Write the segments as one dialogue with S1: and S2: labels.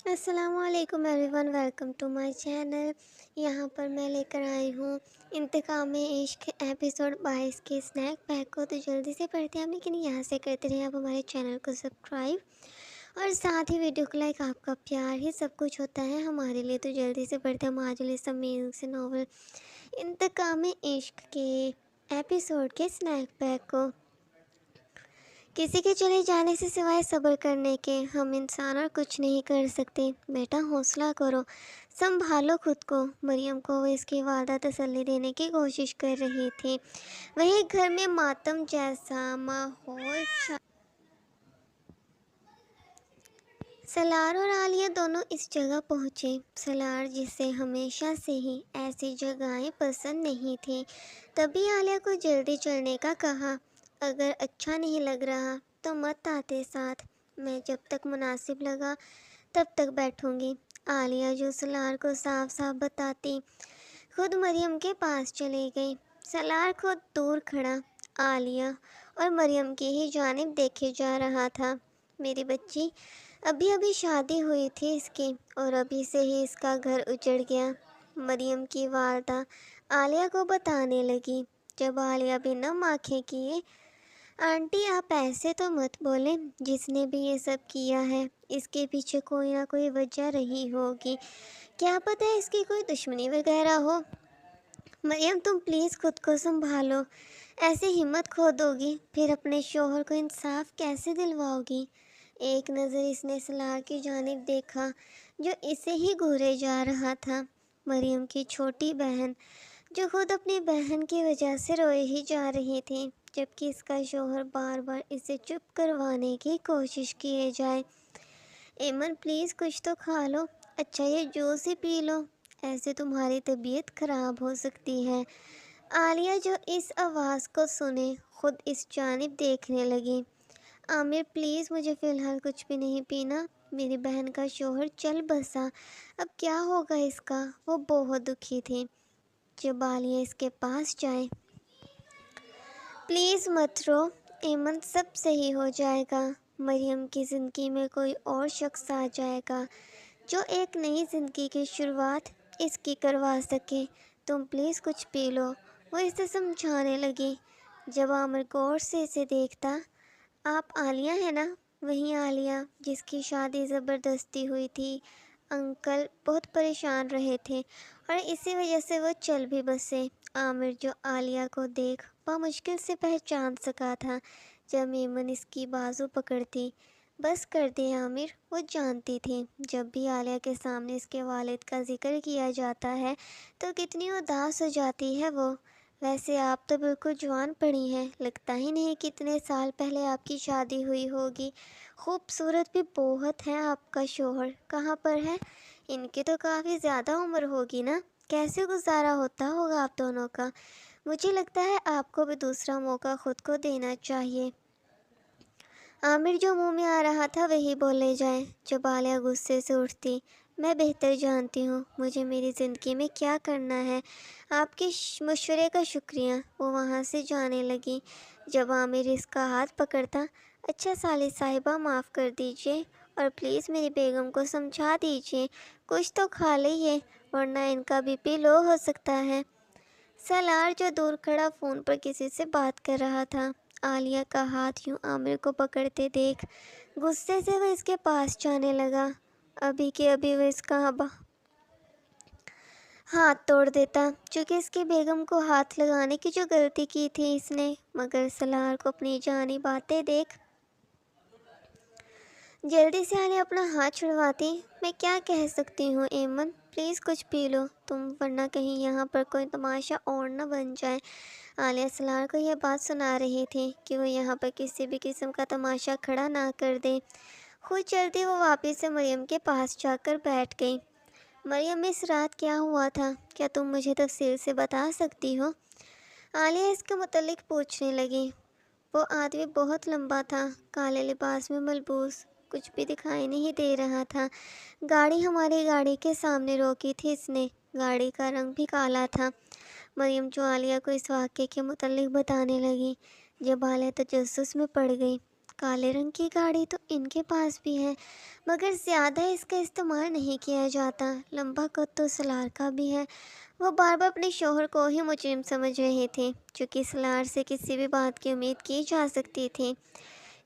S1: السلام علیکم everyone, welcome to my channel. یہاں پر میں لے کر آئی ہوں انتقام عشق ایپیسوڈ 22 کے اسنیک پیک کو۔ تو جلدی سے پڑھتے ہیں ہم، لیکن یہاں سے کرتے رہیں آپ ہمارے چینل کو سبسکرائب اور ساتھ ہی ویڈیو کو لائک۔ آپ کا پیار ہی سب کچھ ہوتا ہے ہمارے لیے۔ تو جلدی سے پڑھتے ہیں ماجد سمیع سے ناول انتقام عشق کے ایپیسوڈ کے اسنیک پیک کو۔ کسی کے چلے جانے سے سوائے صبر کرنے کے ہم انسان اور کچھ نہیں کر سکتے۔ بیٹا حوصلہ کرو، سنبھالو خود کو۔ مریم کو وہ اس کی والدہ تسلی دینے کی کوشش کر رہی تھی۔ وہیں گھر میں ماتم جیسا ماحول سالار اور عالیہ دونوں اس جگہ پہنچے۔ سالار جسے ہمیشہ سے ہی ایسی جگہیں پسند نہیں تھیں، تبھی عالیہ کو جلدی چلنے کا کہا۔ اگر اچھا نہیں لگ رہا تو مت آتے ساتھ، میں جب تک مناسب لگا تب تک بیٹھوں گی۔ عالیہ جو سالار کو صاف صاف بتاتی، خود مریم کے پاس چلی گئی۔ سالار خود دور کھڑا عالیہ اور مریم کی ہی جانب دیکھے جا رہا تھا۔ میری بچی، ابھی ابھی شادی ہوئی تھی اس کی اور ابھی سے ہی اس کا گھر اجڑ گیا، مریم کی والدہ عالیہ کو بتانے لگی۔ جب عالیہ بھی نم آنکھیں کیے، آنٹی آپ ایسے تو مت بولیں، جس نے بھی یہ سب کیا ہے اس کے پیچھے کوئی نہ کوئی وجہ رہی ہوگی، کیا پتہ ہے اس کی کوئی دشمنی وغیرہ ہو۔ مریم تم پلیز خود کو سنبھالو، ایسے ہمت کھو دو گی پھر اپنے شوہر کو انصاف کیسے دلواؤ گی۔ ایک نظر اس نے سالار کی جانب دیکھا جو اسے ہی گھورے جا رہا تھا، مریم کی چھوٹی بہن جو خود اپنی بہن کی وجہ سے روئے ہی جا رہی تھی، جبکہ اس کا شوہر بار بار اسے چپ کروانے کی کوشش کیے جائے۔ ایمن پلیز کچھ تو کھا لو، اچھا یہ جوس ہی پی لو، ایسے تمہاری طبیعت خراب ہو سکتی ہے۔ عالیہ جو اس آواز کو سنے خود اس جانب دیکھنے لگی۔ عامر پلیز مجھے فی الحال کچھ بھی نہیں پینا، میری بہن کا شوہر چل بسا، اب کیا ہوگا اس کا، وہ بہت دکھی تھی۔ جب عالیہ اس کے پاس جائے، پلیز مت رو ایمن، سب صحیح ہو جائے گا، مریم کی زندگی میں کوئی اور شخص آ جائے گا جو ایک نئی زندگی کی شروعات اس کی کروا سکے، تم پلیز کچھ پی لو، وہ اسے سمجھانے لگی۔ جب عامر غور سے اسے دیکھتا، آپ عالیہ ہیں نا، وہی عالیہ جس کی شادی زبردستی ہوئی تھی، انکل بہت پریشان رہے تھے اور اسی وجہ سے وہ چل بھی بسے۔ عامر جو عالیہ کو دیکھ بمشکل سے پہچان سکا تھا جب ایمن اس کی بازو پکڑتی۔ بس کر دے عامر، وہ جانتی تھی جب بھی عالیہ کے سامنے اس کے والد کا ذکر کیا جاتا ہے تو کتنی اداس ہو جاتی ہے وہ۔ ویسے آپ تو بالکل جوان پڑی ہیں، لگتا ہی نہیں کتنے سال پہلے آپ کی شادی ہوئی ہوگی، خوبصورت بھی بہت ہے آپ کا شوہر، کہاں پر ہے؟ ان کی تو کافی زیادہ عمر ہوگی نا، کیسے گزارا ہوتا ہوگا آپ دونوں کا؟ مجھے لگتا ہے آپ کو بھی دوسرا موقع خود کو دینا چاہیے۔ عامر جو منہ میں آ رہا تھا وہی بولے جائے۔ جب عالیہ غصے سے اٹھتی، میں بہتر جانتی ہوں مجھے میری زندگی میں کیا کرنا ہے، آپ کے مشورے کا شکریہ، وہ وہاں سے جانے لگی۔ جب عامر اس کا ہاتھ پکڑتا، اچھا سالس صاحبہ معاف کر دیجیے اور پلیز میری بیگم کو سمجھا دیجیے کچھ تو کھا لئیے ورنہ ان کا بی پی لو ہو سکتا ہے۔ سالار جو دور کھڑا فون پر کسی سے بات کر رہا تھا، عالیہ کا ہاتھ یوں عامر کو پکڑتے دیکھ غصے سے وہ اس کے پاس جانے لگا۔ ابھی کے ابھی وہ اس کا ہاتھ توڑ دیتا، چونکہ اس کی بیگم کو ہاتھ لگانے کی جو غلطی کی تھی اس نے، مگر سالار کو اپنی جانب آتے دیکھ جلدی سے عالیہ اپنا ہاتھ چھڑواتی۔ میں کیا کہہ سکتی ہوں ایمن، پلیز کچھ پی لو تم، ورنہ کہیں یہاں پر کوئی تماشا اور نہ بن جائے۔ عالیہ سالار کو یہ بات سنا رہی تھی کہ وہ یہاں پر کسی بھی قسم کا تماشا کھڑا نہ کر دے۔ خود چلتی وہ واپس سے مریم کے پاس جا کر بیٹھ گئی۔ مریم اس رات کیا ہوا تھا، کیا تم مجھے تفصیل سے بتا سکتی ہو؟ عالیہ اس کے متعلق پوچھنے لگی۔ وہ آدمی بہت لمبا تھا، کالے لباس میں ملبوس، کچھ بھی دکھائی نہیں دے رہا تھا۔ گاڑی ہماری گاڑی کے سامنے روکی تھی اس نے، گاڑی کا رنگ بھی کالا تھا۔ مریم جو عالیہ کو اس واقعے کے متعلق بتانے لگی، جب عالیہ تجسس میں پڑ گئی۔ کالے رنگ کی گاڑی تو ان کے پاس بھی ہے، مگر زیادہ اس کا استعمال نہیں کیا جاتا۔ لمبا قد تو سلار کا بھی ہے۔ وہ بار بار اپنے شوہر کو ہی مجرم سمجھ رہے تھے، چونکہ سلار سے کسی بھی بات کی امید کی جا سکتی تھی۔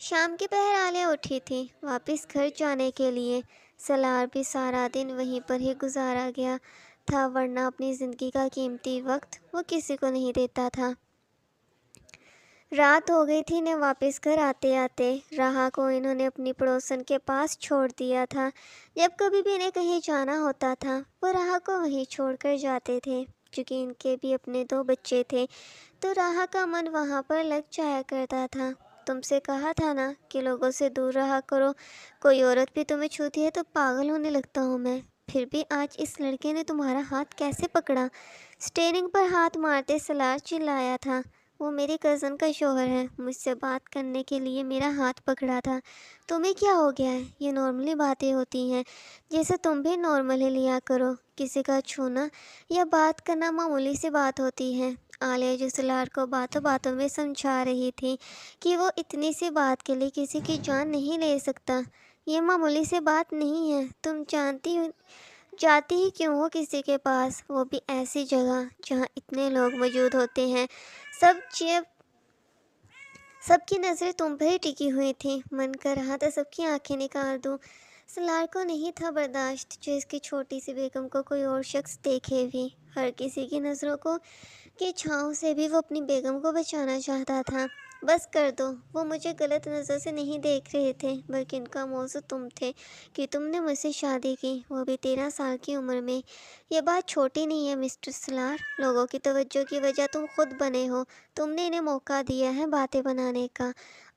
S1: شام کے پہر عالیہ اٹھی تھی واپس گھر جانے کے لیے۔ سلار بھی سارا دن وہیں پر ہی گزارا گیا تھا، ورنہ اپنی زندگی کا قیمتی وقت وہ کسی کو نہیں دیتا تھا۔ رات ہو گئی تھی انہیں واپس گھر آتے آتے۔ راہا کو انہوں نے اپنی پڑوسن کے پاس چھوڑ دیا تھا۔ جب کبھی بھی انہیں کہیں جانا ہوتا تھا وہ راہا کو وہیں چھوڑ کر جاتے تھے۔ چونکہ ان کے بھی اپنے 2 بچے تھے تو راہا کا من وہاں پر لگ جایا کرتا تھا۔ تم سے کہا تھا نا کہ لوگوں سے دور رہا کرو، کوئی عورت بھی تمہیں چھوتی ہے تو پاگل ہونے لگتا ہوں میں۔ پھر بھی آج اس لڑکے نے تمہارا ہاتھ کیسے پکڑا؟ اسٹیئرنگ پر ہاتھ مارتے سلار چلایا تھا۔ وہ میری کزن کا شوہر ہے، مجھ سے بات کرنے کے لیے میرا ہاتھ پکڑا تھا۔ تمہیں کیا ہو گیا ہے؟ یہ نارملی باتیں ہوتی ہیں جیسے تم بھی نارمل ہی لیا کرو۔ کسی کا چھونا یا بات کرنا معمولی سی بات ہوتی ہے۔ عالیہ جو سلار کو باتوں باتوں میں سمجھا رہی تھی کہ وہ اتنی سی بات کے لیے کسی کی جان نہیں لے سکتا، یہ معمولی سی بات نہیں ہے۔ تم جاتی ہی کیوں ہو کسی کے پاس، وہ بھی ایسی جگہ جہاں اتنے لوگ موجود ہوتے ہیں؟ سب کی نظریں تم پر ہی ٹکی ہوئی تھیں۔ من کر رہا تھا سب کی آنکھیں نکال دوں۔ سلار کو نہیں تھا برداشت جو اس کی چھوٹی سی بیگم کو کوئی اور شخص دیکھے بھی۔ ہر کسی کی نظروں کی چھاؤں سے بھی وہ اپنی بیگم کو بچانا چاہتا تھا۔ بس کر دو، وہ مجھے غلط نظر سے نہیں دیکھ رہے تھے، بلکہ ان کا موضوع تم تھے کہ تم نے مجھ سے شادی کی، وہ بھی 13 سال کی عمر میں۔ یہ بات چھوٹی نہیں ہے مسٹر سلار، لوگوں کی توجہ کی وجہ تم خود بنے ہو، تم نے انہیں موقع دیا ہے باتیں بنانے کا۔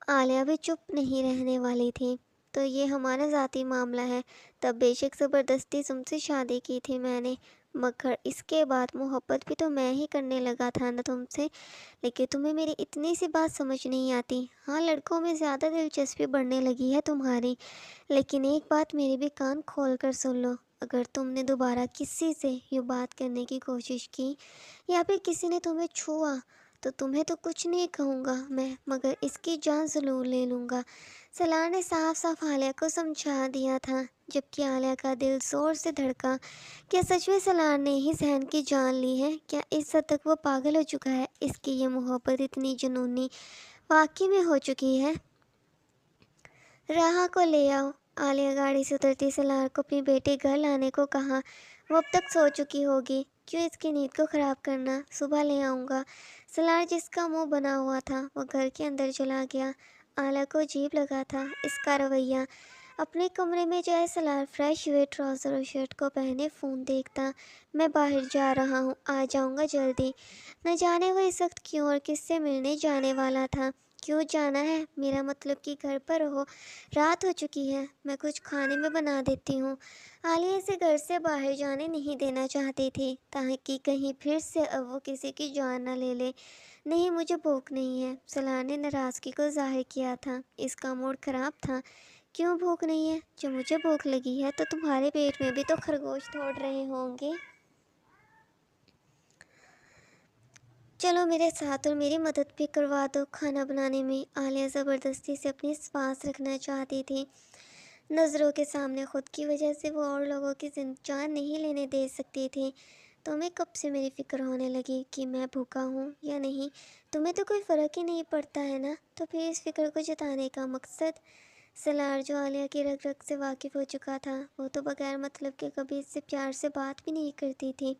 S1: عالیہ بھی چپ نہیں رہنے والی تھی۔ تو یہ ہمارا ذاتی معاملہ ہے، تب بے شک زبردستی تم سے شادی کی تھی میں نے، مگر اس کے بعد محبت بھی تو میں ہی کرنے لگا تھا نا تم سے۔ لیکن تمہیں میری اتنی سی بات سمجھ نہیں آتی۔ ہاں، لڑکوں میں زیادہ دلچسپی بڑھنے لگی ہے تمہاری، لیکن ایک بات میری بھی کان کھول کر سن لو، اگر تم نے دوبارہ کسی سے یوں بات کرنے کی کوشش کی یا پھر کسی نے تمہیں چھوا تو تمہیں تو کچھ نہیں کہوں گا میں، مگر اس کی جان ضرور لے لوں گا۔ سلار نے صاف صاف عالیہ کو سمجھا دیا تھا، جبکہ عالیہ کا دل زور سے دھڑکا۔ کیا سچ میں سلار نے ہی ذہن کی جان لی ہے؟ کیا اس حد تک وہ پاگل ہو چکا ہے؟ اس کی یہ محبت اتنی جنونی واقعی میں ہو چکی ہے؟ راہا کو لے آؤ۔ عالیہ گاڑی سے اترتی سلار کو اپنی بیٹی گھر لانے کو کہا۔ وہ اب تک سو چکی ہوگی، کیوں اس کی نیند کو خراب کرنا؟ صبح لے آؤں گا۔ سلار جس کا منہ بنا ہوا تھا وہ گھر کے اندر چلا گیا۔ عالیہ کو عجیب لگا تھا اس کا رویہ۔ اپنے کمرے میں جائے سلار فریش ہوئے ٹراؤزر اور شرٹ کو پہنے فون دیکھتا۔ میں باہر جا رہا ہوں، آ جاؤں گا جلدی۔ نہ جانے وہ اس وقت کیوں اور کس سے ملنے جانے والا تھا۔ کیوں جانا ہے؟ میرا مطلب کہ گھر پر رہو، رات ہو چکی ہے، میں کچھ کھانے میں بنا دیتی ہوں۔ عالیہ اسے گھر سے باہر جانے نہیں دینا چاہتی تھی تاکہ کہیں پھر سے اب وہ کسی کی جان نہ لے لے۔ نہیں، مجھے بھوک نہیں ہے۔ سلار نے ناراضگی کو ظاہر کیا تھا، اس کا موڈ خراب تھا۔ کیوں بھوک نہیں ہے؟ جو مجھے بھوک لگی ہے تو تمہارے پیٹ میں بھی تو خرگوش دوڑ رہے ہوں گے۔ چلو میرے ساتھ اور میری مدد بھی کروا دو کھانا بنانے میں۔ عالیہ زبردستی سے اپنی سانس رکھنا چاہتی تھی۔ نظروں کے سامنے خود کی وجہ سے وہ اور لوگوں کی جان نہیں لینے دے سکتی تھی۔ تمہیں کب سے میری فکر ہونے لگی کہ میں بھوکا ہوں یا نہیں؟ تمہیں تو کوئی فرق ہی نہیں پڑتا ہے نا، تو پھر اس فکر کو جتانے کا مقصد؟ سلار جو عالیہ کی رگ رگ سے واقف ہو چکا تھا، وہ تو بغیر مطلب کے کبھی اس سے پیار سے بات بھی نہیں کرتی تھی۔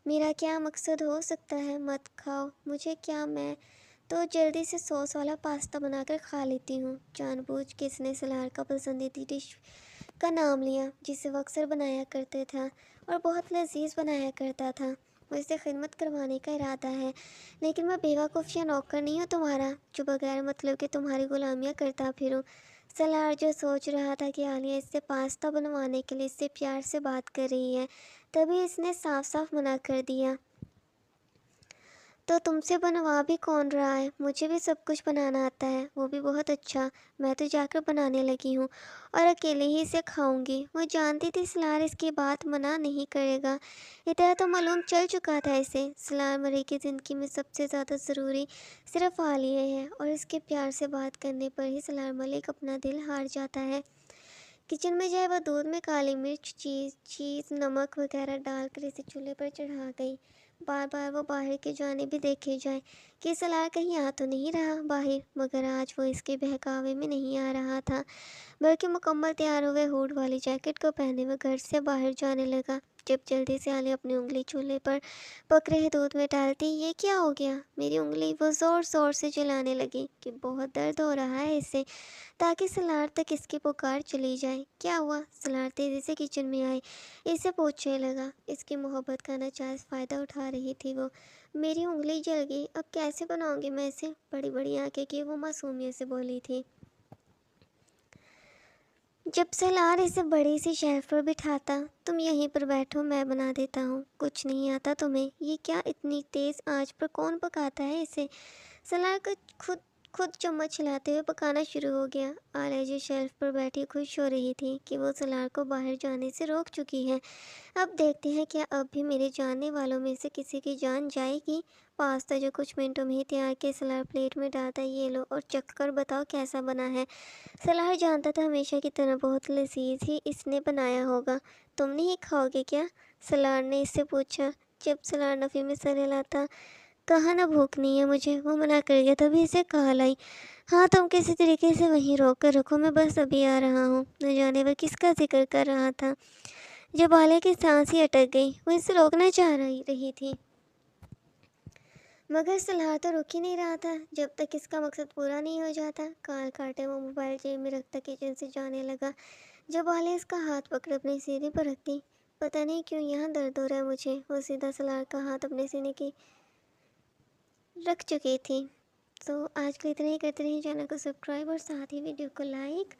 S1: میرا کیا مقصد ہو سکتا ہے؟ مت کھاؤ مجھے کیا، میں تو جلدی سے سوس والا پاستا بنا کر کھا لیتی ہوں۔ جان بوجھ کے اس نے سلار کا پسندیدہ ڈش کا نام لیا جسے وہ اکثر بنایا کرتے تھا اور بہت لذیذ بنایا کرتا تھا۔ مجھ سے خدمت کروانے کا ارادہ ہے، لیکن میں بیوقوف یا نوکر نہیں ہوں تمہارا جو بغیر مطلب کہ تمہاری غلامیاں کرتا پھروں۔ سلار جو سوچ رہا تھا کہ عالیہ اس سے پاستا بنوانے کے لیے اس سے پیار سے بات کر رہی ہے، تبھی اس نے صاف صاف منع کر دیا۔ تو تم سے بنوا بھی کون رہا ہے؟ مجھے بھی سب کچھ بنانا آتا ہے، وہ بھی بہت اچھا۔ میں تو جا کر بنانے لگی ہوں اور اکیلے ہی اسے کھاؤں گی۔ وہ جانتی تھی سلار اس کی بات منع نہیں کرے گا، اتنا تو معلوم چل چکا تھا اسے۔ سلار مری کی زندگی میں سب سے زیادہ ضروری صرف عالیہ ہے، اور اس کے پیار سے بات کرنے پر ہی سلار ملک اپنا دل ہار جاتا ہے۔ کچن میں جائے وہ دودھ میں کالی مرچ، چیز، نمک وغیرہ ڈال کر اسے چولہے پر چڑھا گئی۔ بار بار وہ باہر کی جانب بھی دیکھے جائے کہ سلار کہیں آ تو نہیں رہا باہر، مگر آج وہ اس کے بہکاوے میں نہیں آ رہا تھا، بلکہ مکمل تیار ہوئے ہوڈ والی جیکٹ کو پہنے ہوئے گھر سے باہر جانے لگا۔ جب جلدی سے عالیہ اپنی انگلی چولہے پر پک رہے دودھ میں ڈالتی، یہ کیا ہو گیا میری انگلی؟ وہ زور زور سے چلانے لگی کہ بہت درد ہو رہا ہے اسے، تاکہ سلار تک اس کی پکار چلی جائے۔ کیا ہوا؟ سلار تیزی سے کچن میں آئی، اس سے پوچھنے لگا۔ اس کی محبت کا ناجائز فائدہ اٹھا رہی تھی وہ۔ میری انگلی جل گئی، اب کیسے بناؤں گی میں اسے؟ بڑی بڑی آنکھیں کی وہ معصومیت سے بولی تھی۔ جب سلار اسے بڑی سی شیلف پر بٹھاتا، تم یہیں پر بیٹھو، میں بنا دیتا ہوں۔ کچھ نہیں آتا تمہیں؟ یہ کیا اتنی تیز آنچ پر کون پکاتا ہے اسے؟ سلار کو خود چمچ ہلاتے ہوئے پکانا شروع ہو گیا۔ عالیہ جو شیلف پر بیٹھی خوش ہو رہی تھی کہ وہ سلار کو باہر جانے سے روک چکی ہے۔ اب دیکھتے ہیں کیا اب بھی میرے جاننے والوں میں سے کسی کی جان جائے گی۔ پاستا جو کچھ منٹوں میں ہی تیار کے سلار پلیٹ میں ڈالتا، یہ لو اور چکھ کر بتاؤ کیسا بنا ہے۔ سلار جانتا تھا ہمیشہ کی طرح بہت لذیذ ہی اس نے بنایا ہوگا۔ تم نہیں کھاؤ گے کیا؟ سلار نے اس سے پوچھا۔ جب سلار نفی میں سر ہلاتا، کہا نہ بھوک نہیں ہے مجھے، وہ منع کر گیا، تبھی اسے کہا لائی۔ ہاں تم کسی طریقے سے وہیں روک کر رکھو، میں بس ابھی آ رہا ہوں۔ نہ جانے وہ کس کا ذکر کر رہا تھا۔ جب عالیہ کی سانس ہی اٹک گئی، وہ اسے روکنا چاہ رہی تھی، مگر سلار تو رک ہی نہیں رہا تھا جب تک اس کا مقصد پورا نہیں ہو جاتا۔ کال کاٹے وہ موبائل جیب میں رکھتا کچن سے جانے لگا۔ جب عالیہ اس کا ہاتھ پکڑ اپنے سینے پر رکھتی، پتہ نہیں کیوں یہاں درد ہو رہا ہے مجھے، وہ سیدھا سلار کا ہاتھ اپنے سینے کی رکھ چکی تھی۔ تو آج کے لیے اتنا ہی، کرتے رہیں چینل کو سبسکرائب اور ساتھ ہی ویڈیو کو لائک۔